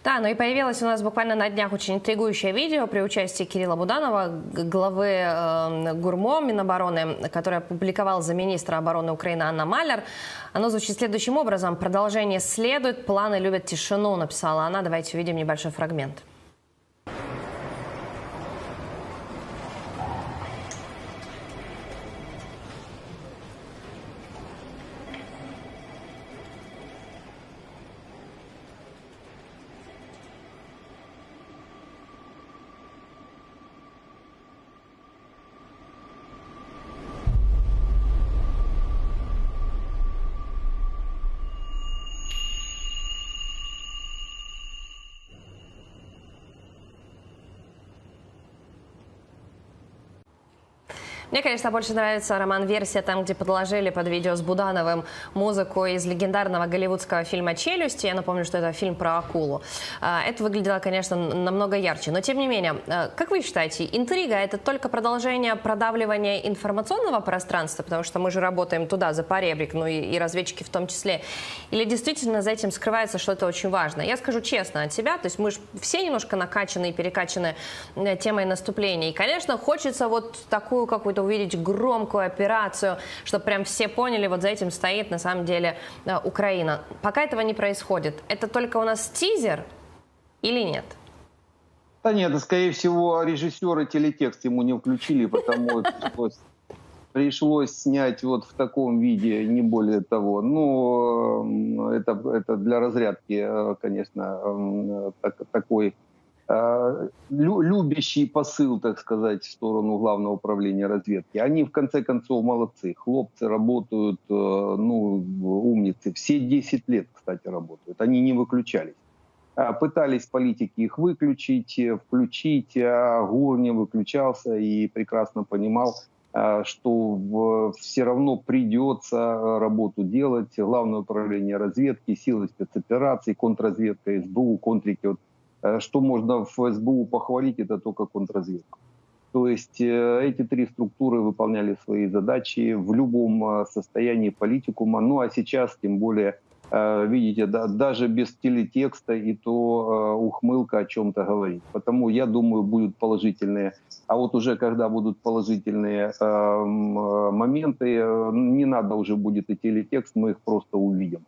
Да, ну и появилось у нас буквально на днях очень интригующее видео при участии Кирилла Буданова, главы ГУРМО Минобороны, которое опубликовал замминистра обороны Украины Анна Маляр. Оно звучит следующим образом. «Продолжение следует, планы любят тишину», написала она. Давайте увидим небольшой фрагмент. Мне, конечно, больше нравится, Роман, версия там, где подложили под видео с Будановым музыку из легендарного голливудского фильма «Челюсти». Я напомню, что это фильм про акулу. Это выглядело, конечно, намного ярче. Но, тем не менее, как вы считаете, интрига – это только продолжение продавливания информационного пространства? Потому что мы же работаем туда, за поребрик, ну и разведчики в том числе. Или действительно за этим скрывается что-то очень важное? Я скажу честно от себя, то есть мы же все немножко накачаны и перекачаны темой наступления. И, конечно, хочется вот такую какую-то увидеть громкую операцию, чтобы прям все поняли, вот за этим стоит на самом деле Украина. Пока этого не происходит. Это только у нас тизер или нет? Да нет, скорее всего, режиссеры телетекст ему не включили, потому пришлось снять вот в таком виде, не более того. Ну, это для разрядки, конечно, такой любящий посыл, так сказать, в сторону Главного управления разведки. Они, в конце концов, молодцы. Хлопцы работают, ну, умницы. Все 10 лет, кстати, работают. Они не выключались. Пытались политики их выключить, включить, а ГУР не выключался и прекрасно понимал, что все равно придется работу делать. Главное управление разведки, силы спецопераций, контрразведка, СБУ, контрики. Вот, что можно в СБУ похвалить, это только контрразведку. То есть эти три структуры выполняли свои задачи в любом состоянии политикума. Ну а сейчас, тем более, видите, даже без телетекста и то ухмылка о чем-то говорит. Потому, я думаю, будут положительные. А вот уже когда будут положительные моменты, не надо уже будет и телетекст, мы их просто увидим.